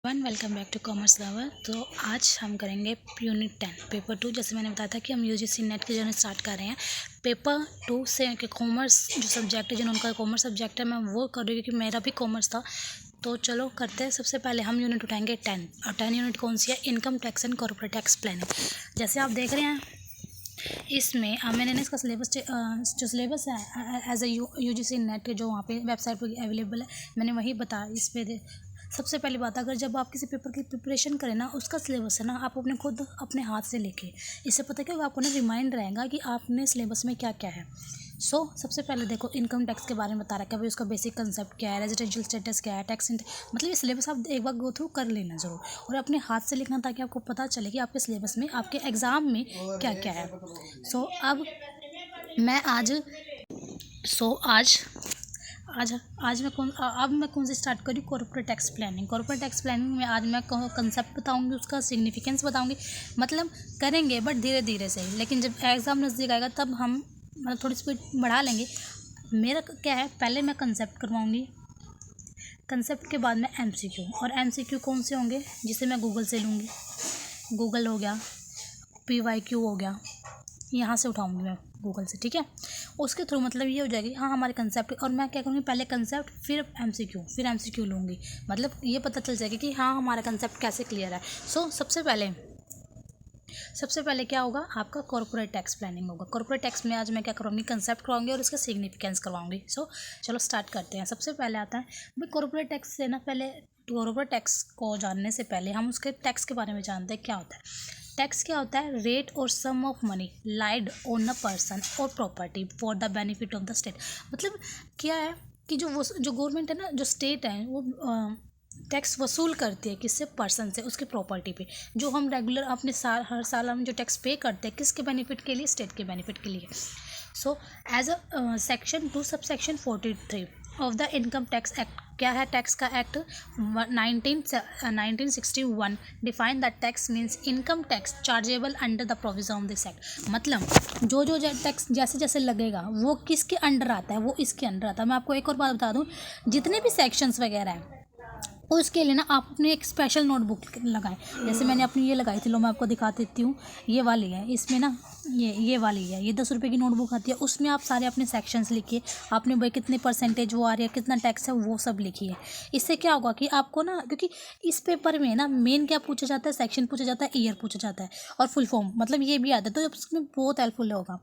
Welcome back to commerce lover. तो आज हम करेंगे यूनिट 10 पेपर 2। जैसे मैंने बताया था कि हम यूजीसी नेट की जर्नी स्टार्ट कर रहे हैं। पेपर 2 से कि कॉमर्स जो सब्जेक्ट है, जिन्होंने उनका कॉमर्स सब्जेक्ट है, मैं वो कर रही हूँ क्योंकि मेरा भी कॉमर्स था। तो चलो करते हैं। सबसे पहले हम यूनिट उठाएंगे 10। और 10 यूनिट कौन सी है? Income tax and corporate tax planning. जैसे आप देख रहे हैं इसमें मैंने इसका सिलेबस जो सिलेबस है एज ए यूजीसी नेट जो वहाँ पे वेबसाइट पर अवेलेबल है, मैंने वही बताया इस पर। सबसे पहली बात, अगर जब आप किसी पेपर की प्रिपरेशन करें ना, उसका सिलेबस है ना, आप अपने खुद अपने हाथ से लिखें। इससे पता क्या होगा, आपको ना रिमाइंड रहेगा कि आपने सिलेबस में क्या क्या है। सबसे पहले देखो, इनकम टैक्स के बारे में बता रखा है भाई, उसका बेसिक कंसेप्ट क्या है, रेजिडेंशियल स्टेटस क्या है, टैक्स मतलब ये सिलेबस आप एक बार गो थ्रू कर लेना ज़रूर, और अपने हाथ से लिखना ताकि आपको पता चले कि आपके सिलेबस में आपके एग्ज़ाम में क्या क्या है। अब मैं आज मैं कौन से स्टार्ट करी? Corporate tax planning. Corporate tax planning में आज मैं कंसेप्ट बताऊंगी, उसका सिग्निफिकेंस बताऊंगी। मतलब करेंगे बट धीरे धीरे से, लेकिन जब एग्ज़ाम नज़दीक आएगा तब हम मतलब थोड़ी स्पीड बढ़ा लेंगे। मेरा क्या है, पहले मैं कंसेप्ट करवाऊंगी, कंसेप्ट के बाद में एमसीक्यू। और एमसीक्यू कौन से होंगे? जिसे मैं गूगल से लूँगी, गूगल हो गया, पीवाईक्यू हो गया, यहाँ से उठाऊंगी मैं गूगल से, ठीक है। उसके थ्रू मतलब ये हो जाएगी, हाँ हमारे कंसेप्ट। और मैं क्या करूँगी, पहले कंसेप्ट फिर एमसीक्यू लूँगी। मतलब ये पता चल जाएगा कि हाँ हमारा कंसेप्ट कैसे क्लियर है। सबसे पहले क्या होगा, आपका कॉर्पोरेट टैक्स प्लानिंग होगा। कॉर्पोरेट टैक्स में आज मैं क्या करूँगी, कंसेप्ट करवाऊंगी और इसका सिग्निफिकेंस करवाऊंगी। चलो स्टार्ट करते हैं। सबसे पहले आता है भाई कॉर्पोरेट टैक्स से ना, पहले कॉर्पोरेट टैक्स को जानने से पहले हम उसके टैक्स के बारे में जानते हैं क्या होता है। टैक्स क्या होता है? रेट और sum of money laid on a person और property for the benefit of the state. मतलब क्या है कि जो गवर्नमेंट है ना, जो स्टेट है, वो टैक्स वसूल करती है किससे? पर्सन से, उसकी प्रॉपर्टी पे। जो हम रेगुलर अपने हर साल हम जो टैक्स पे करते हैं, किसके बेनिफिट के लिए? स्टेट के बेनिफिट के लिए। As a section 2 sub section 43 of the income tax act, क्या है टैक्स का act? 1961 define the tax means income tax chargeable under the provision of this act. मतलब जो टैक्स जैसे जैसे लगेगा वो किसके अंडर आता है? वो इसके अंडर आता है। मैं आपको एक और बात बता दूं, जितने भी सेक्शंस वगैरह हैं उसके लिए ना आप अपने एक स्पेशल नोटबुक लगाएं। जैसे मैंने अपनी ये लगाई थी, लो मैं आपको दिखा देती हूँ। ये वाली है, इसमें ना ये वाली है, ये 10 रुपये की नोटबुक आती है। उसमें आप सारे अपने सेक्शंस लिखिए, आपने भाई कितने परसेंटेज वो आ रही है, कितना टैक्स है, वो सब लिखिए। इससे क्या होगा कि आपको ना, क्योंकि इस पेपर में ना मेन क्या पूछा जाता है? सेक्शन पूछा जाता है, ईयर पूछा जाता है और फुल फॉर्म, मतलब ये भी आता है, तो उसमें बहुत हेल्पफुल होगा।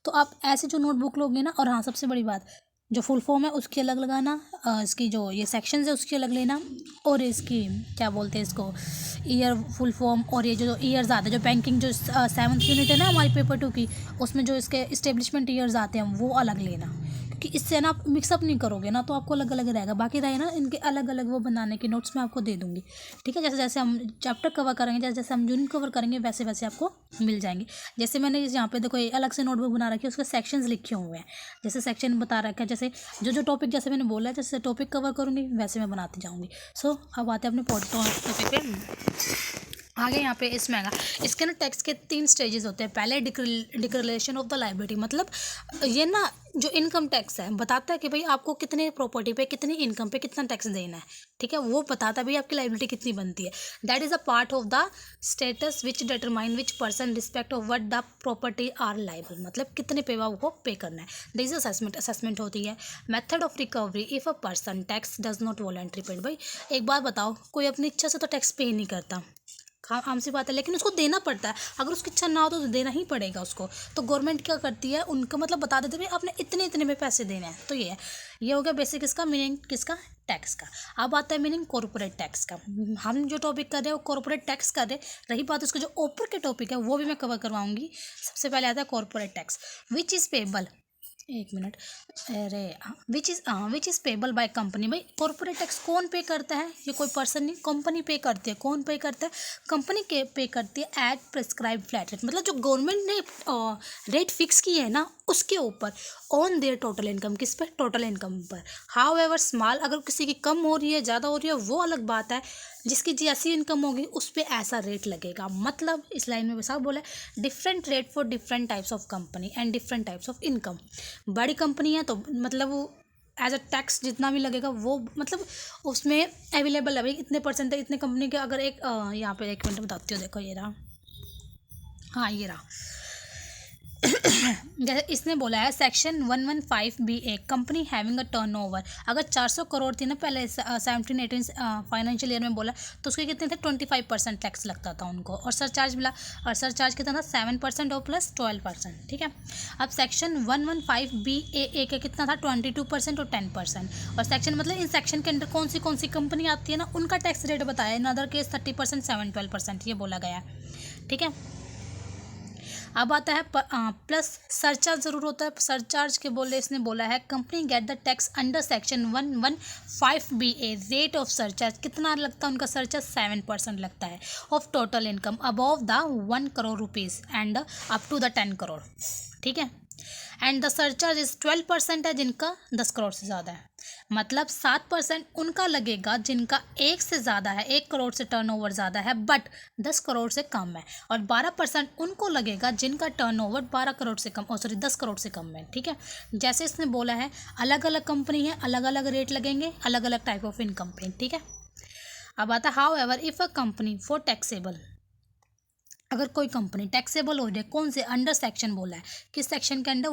तो आप ऐसे जो नोटबुक लोगे ना, और हाँ सबसे बड़ी बात, जो फुल फॉर्म है उसकी अलग लगाना, इसकी जो ये सेक्शंस है उसकी अलग लेना, और इसकी क्या बोलते हैं इसको, ईयर फुल फॉर्म, और ये जो ईयर्स आते हैं, जो बैंकिंग जो 7th यूनिट है ना हमारी पेपर 2 की, उसमें जो इसके इस्टेब्लिशमेंट ईयर्स आते हैं वो अलग लेना। क्योंकि इससे ना आप मिक्सअप नहीं करोगे ना, तो आपको अलग अलग रहेगा। बाकी रहे ना इनके अलग अलग वो बनाने के नोट्स मैं आपको दे दूँगी, ठीक है। जैसे जैसे हम चैप्टर कवर करेंगे, जैसे जैसे हम यूनिट कवर करेंगे, वैसे वैसे आपको मिल जाएंगे। जैसे मैंने यहाँ पे देखो, ये अलग से नोटबुक बना रखी है, उसके सेक्शंस लिखे हुए हैं। जैसे सेक्शन बता रखा है, जैसे जो टॉपिक जैसे मैंने बोला है, जैसे टॉपिक कवर करूँगी वैसे मैं बनाती जाऊँगी। अब आते हैं अपने टॉपिक पे आगे। यहाँ पे इसमें आएगा, इसके ना टैक्स के 3 स्टेजेस होते हैं। पहले डिक्लेरेशन ऑफ द लायबिलिटी, मतलब ये ना जो इनकम टैक्स है बताता है कि भाई आपको कितने प्रॉपर्टी पे, कितनी इनकम पे कितना टैक्स देना है, ठीक है। वो बताता है भाई आपकी लायबिलिटी कितनी बनती है। That is a part of the status which determine which person respect of what the property are liable, मतलब कितने पे वो पे करना है। दिस असेसमेंट होती है। Method of recovery if a person tax does not voluntary paid. भाई एक बात बताओ, कोई अपनी इच्छा से तो टैक्स पे नहीं करता, आम सी बात है, लेकिन उसको देना पड़ता है। अगर उसकी इच्छा ना हो तो देना ही पड़ेगा उसको। तो गवर्नमेंट क्या करती है, उनका मतलब बता देते भाई आपने इतने इतने में पैसे देने हैं। तो ये हो गया बेसिक इसका मीनिंग, किसका? टैक्स का। अब आता है मीनिंग कॉर्पोरेट टैक्स का। हम जो टॉपिक कर रहे हैं वो कॉर्पोरेट टैक्स कर रहे हैं। रही बात उसका जो ऊपर के टॉपिक है वो भी मैं कवर करवाऊंगी। सबसे पहले आता है corporate tax, which is payable, एक मिनट, अरे which is payable by company. भाई कॉर्पोरेट टैक्स कौन पे करता है? ये कोई पर्सन नहीं, कंपनी पे करती है। कौन पे करता है? कंपनी के पे करती है एट प्रिस्क्राइब फ्लैट रेट, मतलब जो गवर्नमेंट ने रेट फिक्स की है ना उसके ऊपर, ऑन देयर टोटल इनकम, किस पे? टोटल इनकम पर। हाउ एवर स्मॉल, अगर किसी की कम हो रही है, ज़्यादा हो रही है, वो अलग बात है। जिसकी जैसी इनकम होगी उस पर ऐसा रेट लगेगा। मतलब इस लाइन में साफ बोला है, different rate for different types of company and different types of income. बड़ी कंपनी है तो मतलब एज अ टैक्स जितना भी लगेगा वो मतलब उसमें अवेलेबल है भाई, इतने परसेंट है इतने कंपनी के। अगर एक यहाँ पे 1 मिनट बताती हूँ, देखो ये रहा, हाँ ये रहा। जैसे इसने बोला है section 115BA, company having a turnover, अगर 400 करोड़ थी ना पहले 17-18 फाइनेंशियल ईयर में बोला, तो उसके कितने थे 25% टैक्स लगता था उनको, और सरचार्ज मिला, और सरचार्ज कितना था 7% और प्लस 12%, ठीक है। अब सेक्शन 115BAA का कितना था 22% और 10%, और सेक्शन मतलब इन सेक्शन के अंदर कौन सी कंपनी आती है ना उनका टैक्स रेट बताया, इन अदर केस 30%, 7-12% ये बोला गया है, ठीक है। अब आता है प्लस सरचार्ज ज़रूर होता है, सरचार्ज के बोले इसने बोला है company get the tax under section 115BA, rate of surcharge कितना लगता है उनका सरचार्ज 7% लगता है of total income above the 1 crore rupees and up to the 10 crore, ठीक है। एंड द सरचार्ज इज 12% है जिनका 10 करोड़ से ज़्यादा है, मतलब 7% उनका लगेगा जिनका 1 से ज़्यादा है, 1 करोड़ से टर्नओवर ज़्यादा है बट 10 करोड़ से कम है, और 12% उनको लगेगा जिनका टर्नओवर 12 करोड़ से कम 10 करोड़ से कम है, ठीक है। जैसे इसने बोला है अलग अलग कंपनी है, अलग अलग रेट लगेंगे, अलग अलग टाइप ऑफ इनकम पे, ठीक है। अब आता how ever if a company for taxable, अगर कोई कंपनी टैक्सेबल हो जाए, कौन से अंडर सेक्शन बोला है, किस सेक्शन के अंडर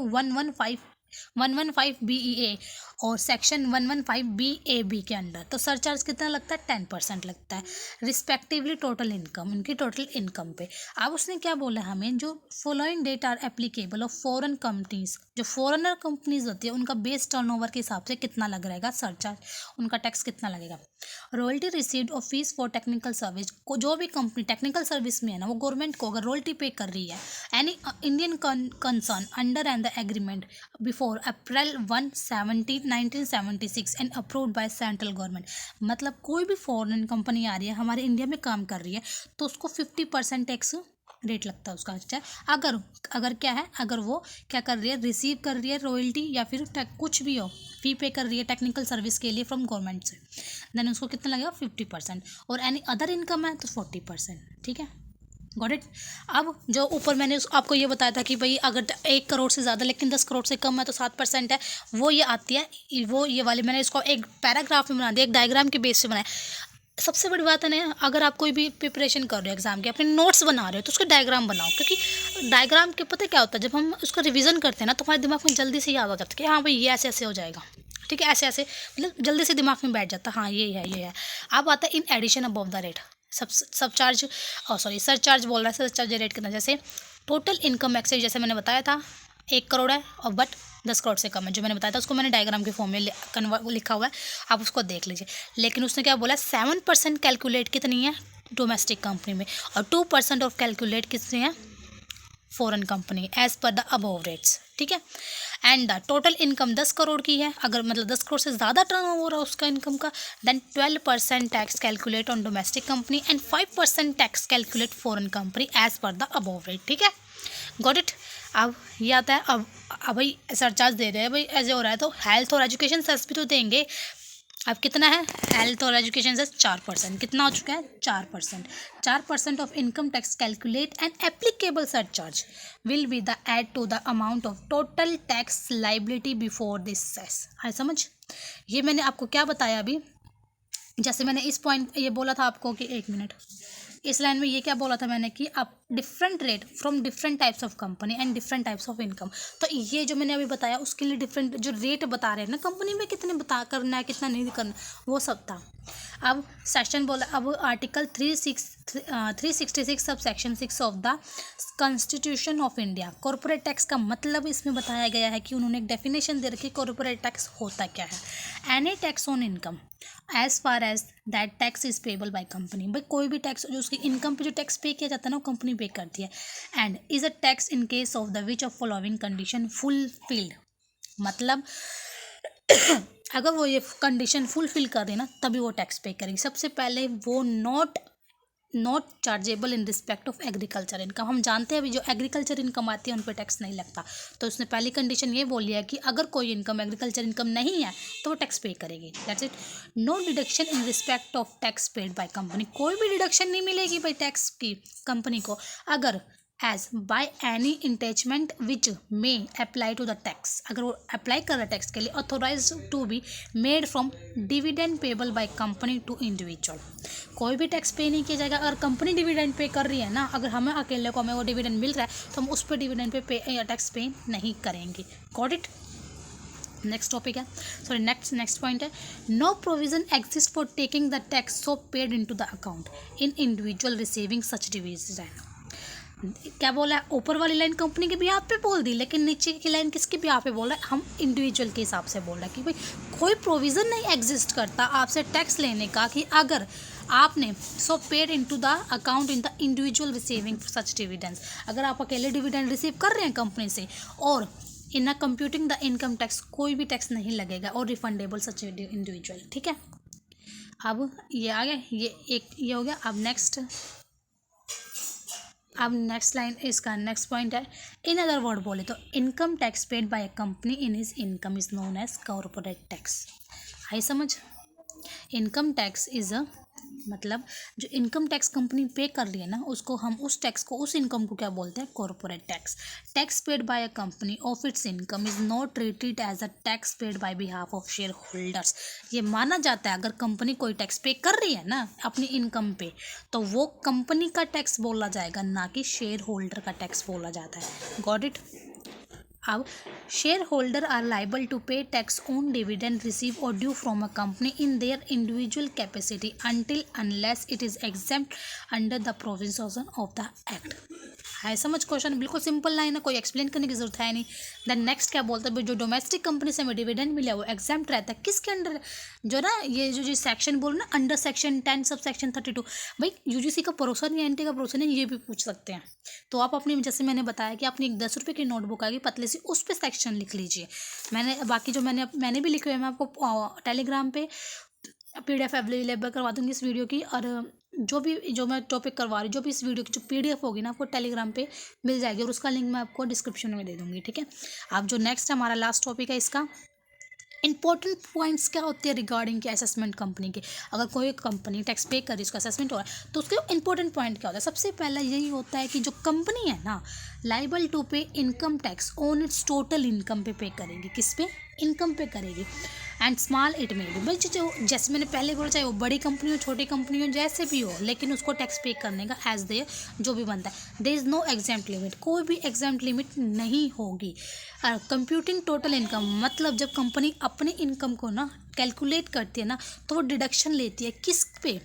115BEA और सेक्शन 115BAB के अंडर, तो सरचार्ज कितना लगता है 10% लगता है रिस्पेक्टिवली टोटल इनकम, उनकी टोटल इनकम पे। अब उसने क्या बोला हमें, जो following date are applicable of foreign companies, जो फॉरेनर कंपनीज होती है उनका बेस टर्नओवर के हिसाब से कितना लग रहेगा सरचार्ज, उनका टैक्स कितना लगेगा। रॉयल्टी रिसीव्ड और फीस फॉर टेक्निकल सर्विस, को जो भी कंपनी टेक्निकल सर्विस में है ना वो गवर्नमेंट को अगर रॉयल्टी पे कर रही है, any Indian concern under and the agreement before April 1 1976 and approved by central government, मतलब कोई भी फॉरेन कंपनी आ रही है हमारे इंडिया में काम कर रही है तो उसको 50% टैक्स रेट लगता है उसका, अच्छा। अगर क्या है, अगर वो क्या कर रही है, रिसीव कर रही है रॉयल्टी या फिर कुछ भी हो, फी पे कर रही है टेक्निकल सर्विस के लिए फ्रॉम गवर्नमेंट से, देन उसको कितना लगेगा 50%, और एनी अदर इनकम है तो 40%, ठीक है। Got it. अब जो ऊपर मैंने आपको ये बताया था कि भाई अगर 1 करोड़ से ज़्यादा लेकिन 10 करोड़ से कम है तो 7% है, वो ये आती है, वो ये वाली मैंने इसको एक पैराग्राफ में बना दिया, एक डायग्राम के बेस से बनाया। सबसे बड़ी बात है ना, अगर आप कोई भी प्रिपरेशन कर रहे हो एग्जाम के, अपने नोट्स बना रहे हो तो उसका डायग्राम बनाओ, क्योंकि डायग्राम के पता क्या होता है, जब हम उसको रिवीजन करते हैं ना तो हमारे दिमाग में जल्दी से याद आ जाता है कि हाँ भाई ये ऐसे ऐसे हो जाएगा, ठीक है, ऐसे ऐसे मतलब जल्दी से दिमाग में बैठ जाता है, हाँ ये है ये है। अब आता है in addition above the rate, sub charge surcharge बोल रहा है, सर चार्ज रेट कितना, जैसे टोटल इनकम एक्सेस, जैसे मैंने बताया था 1 करोड़ है और बट 10 करोड़ से कम है, जो मैंने बताया था उसको मैंने डायग्राम के फॉर्म में लिखा हुआ है, आप उसको देख लीजिए। लेकिन उसने क्या बोला, 7% कैलकुलेट कितनी है डोमेस्टिक कंपनी में, और 2% ऑफ कैलकुलेट कितनी है foreign company as per the above rates, ठीक है। And the total income 10 crore की है, अगर मतलब 10 करोड़ से ज़्यादा टर्न ओवर है उसका इनकम का, then 12% tax calculate on domestic company and 5% tax calculate foreign company as per the above rate, ठीक है। Got it. अब ये आता है, अब भाई सरचार्ज दे रहे हैं भाई, ऐसे हो रहा है तो हेल्थ और एजुकेशन सेस भी तो देंगे। अब कितना है, हेल्थ और एजुकेशन से 4%, कितना हो चुका है 4%, 4% of income tax calculate and applicable surcharge will be the add to the amount of total tax liability before this cess. है समझ, ये मैंने आपको क्या बताया अभी, जैसे मैंने इस पॉइंट ये बोला था आपको कि 1 मिनट, इस लाइन में ये क्या बोला था मैंने कि आप different rate from different types of company and different types of income, तो ये जो मैंने अभी बताया उसके लिए डिफरेंट जो रेट बता रहे हैं ना कंपनी में, कितने बता करना है कितना नहीं करना, वो सब था। अब सेक्शन बोला, अब article 366 sub section 6 of the constitution of India, corporate tax का मतलब इसमें बताया गया है कि उन्होंने एक डेफिनेशन दे रखी कॉर्पोरेट टैक्स होता क्या है। Any tax on income as far as that tax is payable by company, भाई कोई भी टैक्स जो उसकी इनकम पे जो टैक्स पे किया जाता है ना वो कंपनी पे करती है। And is a tax in case of the which of following condition fulfilled, मतलब अगर वो ये कंडीशन फुलफिल कर रही ना तभी वो टैक्स पे करेगी। सबसे पहले वो not chargeable in respect of agriculture income, हम जानते हैं अभी जो एग्रीकल्चर इनकम आती है उन पर टैक्स नहीं लगता, तो उसने पहली कंडीशन ये बोली है कि अगर कोई इनकम एग्रीकल्चर इनकम नहीं है तो वो टैक्स पे करेगी, that's it. No deduction in respect of tax paid by company, कोई भी डिडक्शन नहीं मिलेगी भाई टैक्स की कंपनी को, अगर as by any enactment which may apply to the tax, अगर वो अप्लाई कर रहा है टैक्स के लिए, authorise to be made from dividend payable by company to individual. कोई भी टैक्स पे नहीं किया जाएगा अगर कंपनी डिविडेंड पे कर रही है ना, अगर हमें अकेले को हमें वो डिविडेंड मिल रहा है तो हम उस पर डिविडेंड पे टैक्स पे नहीं करेंगे। Got it. नेक्स्ट टॉपिक है, सॉरी नेक्स्ट पॉइंट है, no provision exist for taking the tax so paid into the account in individual receiving such dividend. क्या बोला है, ऊपर वाली लाइन कंपनी के बिहाफ पे बोल दी, लेकिन नीचे की लाइन किसके बिहाफ पे बोल रहा है, हम इंडिविजुअल के हिसाब से बोल रहे हैं कि भाई कोई प्रोविज़न नहीं एग्जिस्ट करता आपसे टैक्स लेने का कि अगर आपने so paid into the account in the individual receiving such dividends, अगर आप अकेले डिविडेंड रिसीव कर रहे हैं कंपनी से और in computing the income tax, कोई भी टैक्स नहीं लगेगा और रिफंडेबल सच इंडिविजुअल। ठीक है, अब ये आ गया, ये हो गया। अब नेक्स्ट लाइन इसका नेक्स्ट पॉइंट है, इन अदर वर्ड बोले तो income tax paid by a company in his income is known as corporate tax. आई समझ, इनकम टैक्स इज अ मतलब जो इनकम टैक्स कंपनी पे कर रही है ना उसको हम उस टैक्स को, उस इनकम को क्या बोलते हैं, corporate tax. Tax paid by a company of its income is not treated as a tax paid by behalf of shareholders. ये माना जाता है अगर कंपनी कोई टैक्स पे कर रही है ना अपनी इनकम पे तो वो कंपनी का टैक्स बोला जाएगा, ना कि शेयर होल्डर का टैक्स बोला जाता है। Got it. अब shareholder are liable to pay tax on dividend received और due from a company in their individual capacity until unless it is exempt under the provision of the act. है समझ question, बिल्कुल simple line है, कोई explain करने की जरूरत है नहीं। देन नेक्स्ट क्या बोलता है, जो डोमेस्टिक कंपनी से हमें डिविडेंड मिला वो एग्जाम्प्ट रहता है किसके अंडर, जो ना ये जो सेक्शन बोल ना अंडर सेक्शन 10 सब सेक्शन 32। भाई यूजीसी का भरोसा नहीं है, एनटी का भरोसा नहीं, ये भी पूछ सकते हैं। तो आप अपनी, जैसे मैंने बताया कि अपनी एक 10 रुपये की नोटबुक आएगी पतली सी, उस पर सेक्शन लिख लीजिए। मैंने बाकी जो मैंने भी लिखे हुए, मैं आपको टेलीग्राम पे PDF अवेलेबल करवा दूँगी इस वीडियो की, और जो मैं टॉपिक करवा रही हूँ, जो भी इस वीडियो की जो PDF होगी ना आपको टेलीग्राम पे मिल जाएगी और उसका लिंक मैं आपको डिस्क्रिप्शन में दे दूँगी। ठीक है, अब जो नेक्स्ट हमारा लास्ट टॉपिक है इसका इंपॉर्टेंट पॉइंट्स क्या होते हैं रिगार्डिंग के असेसमेंट कंपनी के। अगर कोई कंपनी टैक्स पे कर रही है, उसका असेसमेंट हो रहा है तो उसके इंपॉर्टेंट पॉइंट क्या होता है, सबसे पहला यही होता है कि जो कंपनी है ना लाइबल टू पे income tax on it's total income पे करेगी, किस पे, इनकम पे करेगी। एंड स्मॉल इट में भाई जो जैसे मैंने पहले बोला, चाहे वो बड़ी कंपनी हो छोटी कंपनी हो जैसे भी हो, लेकिन उसको टैक्स पे करने का एज दे जो भी बनता है। There is no exempt limit, कोई भी एग्जाम्प्ट लिमिट नहीं होगी। कंप्यूटिंग टोटल इनकम मतलब जब कंपनी अपने इनकम को ना कैलकुलेट करती है ना तो वो डिडक्शन लेती है, किस पे,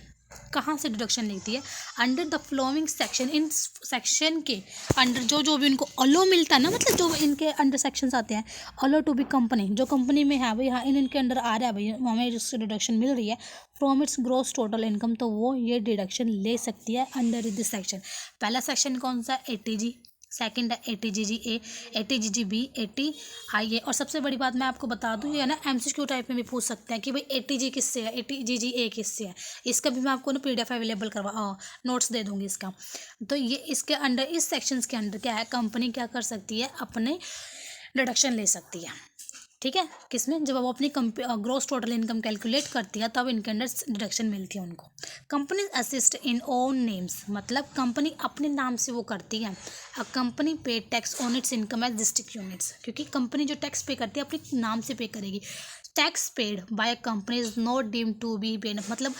कहाँ से डिडक्शन लेती है, under the flowing section, in section के अंडर जो भी उनको अलो मिलता है ना, मतलब जो इनके अंडर सेक्शंस आते हैं, अलो टू बी कंपनी, जो कंपनी में है भाई, हाँ इनके अंडर आ रहा है भाई, हमें जिससे डिडक्शन मिल रही है from its gross total income, तो वो ये डिडक्शन ले सकती है अंडर दिस सेक्शन। पहला सेक्शन कौन सा, ATG, सेकंड है ATGG-A, ATGG-B, ATIA। और सबसे बड़ी बात मैं आपको बता दूं, ये है ना MCQ टाइप में भी पूछ सकते हैं कि भाई ATG किससे है, ATGG-A किससे है। इसका भी मैं आपको ना PDF अवेलेबल नोट्स दे दूंगी इसका। तो ये इसके अंडर, इस सेक्शंस के अंडर क्या है, कंपनी क्या कर सकती है, अपने डिडक्शन ले सकती है। ठीक है, किसमें, जब वो अपनी ग्रॉस टोटल इनकम कैलकुलेट करती है तब इनके अंडर डिडक्शन मिलती है उनको। Company assist in own names मतलब कंपनी अपने नाम से वो करती है। A company pay tax on its income as district units, क्योंकि कंपनी जो टैक्स पे करती है अपने नाम से पे करेगी। Tax paid by company is not deemed to be paid, मतलब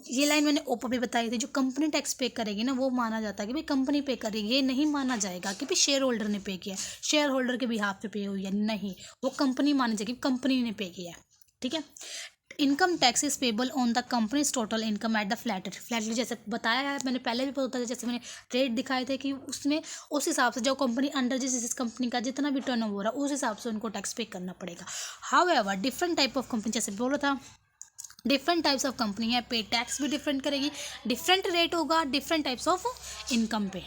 ये लाइन मैंने ऊपर भी बताई थी, जो कंपनी टैक्स पे करेगी ना वो माना जाता है कि भाई कंपनी पे करेगी, ये नहीं माना जाएगा कि भाई शेयर होल्डर ने पे किया, शेयर होल्डर के बिहाफ पे हुई है, नहीं, वो कंपनी मानी जाएगी, कंपनी ने पे किया। ठीक है, income tax is payable on the companies total income at the flat rate, जैसे बताया है मैंने पहले भी बताया, जैसे मैंने रेट दिखाए थे कि उसमें उस हिसाब से जो कंपनी अंडर जिस कंपनी का जितना भी टर्न ओवर है उस हिसाब से उनको टैक्स पे करना पड़ेगा। However different type of company, जैसे बोला था डिफरेंट टाइप्स ऑफ कंपनी है, पे टैक्स भी डिफरेंट करेगी, डिफरेंट रेट होगा डिफरेंट टाइप्स ऑफ इनकम पे,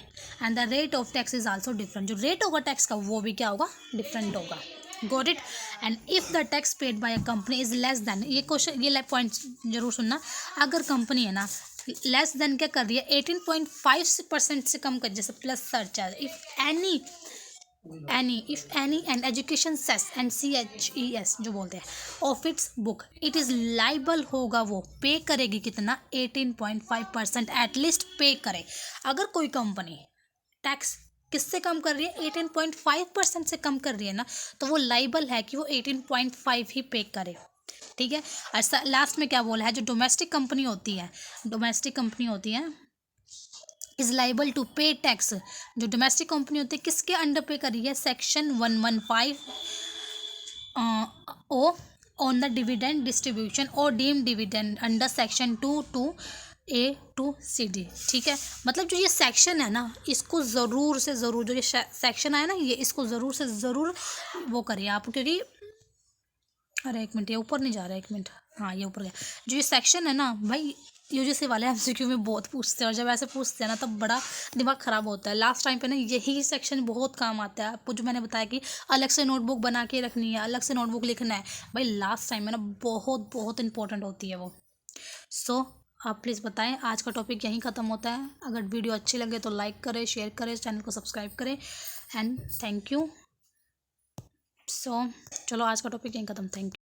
and the rate of tax is also different, जो रेट होगा टैक्स का वो भी क्या होगा, डिफरेंट होगा। Got it. And if the tax paid by a company is less than, ये क्वेश्चन ये पॉइंट जरूर सुनना, अगर कंपनी है ना लेस देन क्या कर रही है 18.5% से कम कर, जैसे plus surcharge, if any and education cess and CHES जो बोलते हैं of its book, it is liable होगा, वो पे करेगी कितना 18.5% एटलीस्ट पे करे। अगर कोई कंपनी टैक्स किससे कम कर रही है, 18.5% से कम कर रही है ना, तो वो लाइबल है कि वो 18.5 ही पे करे, ठीक है। ऐसा लास्ट में क्या बोला है, जो डोमेस्टिक कंपनी होती है is liable to pay tax, जो डोमेस्टिक कंपनी होती है किसके अंडर पे कर रही है, section 115 O on the dividend distribution और deemed dividend under section 22A to CD, ठीक है। मतलब जो ये सेक्शन है ना, इसको ज़रूर से ज़रूर, जो ये सेक्शन आया ना, ये इसको ज़रूर से ज़रूर वो करिए आप, क्योंकि अरे एक मिनट, ये ऊपर नहीं जा रहा है, एक मिनट, हाँ ये ऊपर गया। जो ये सेक्शन है ना भाई, यूजीसी वाले एमसीक्यू में बहुत पूछते हैं, और जब ऐसे पूछते हैं ना तब बड़ा दिमाग ख़राब होता है। लास्ट टाइम पे ना यही सेक्शन बहुत काम आता है आपको, जो मैंने बताया कि अलग से नोटबुक बना के रखनी है, अलग से नोटबुक लिखना है, भाई लास्ट टाइम में ना बहुत बहुत इंपॉर्टेंट होती है वो। सो आप प्लीज़ बताएं, आज का टॉपिक यहीं ख़त्म होता है। अगर वीडियो अच्छी लगे तो लाइक करें, शेयर करें, चैनल को सब्सक्राइब करें, एंड थैंक यू। सो चलो आज का टॉपिक यहीं ख़त्म, थैंक यू।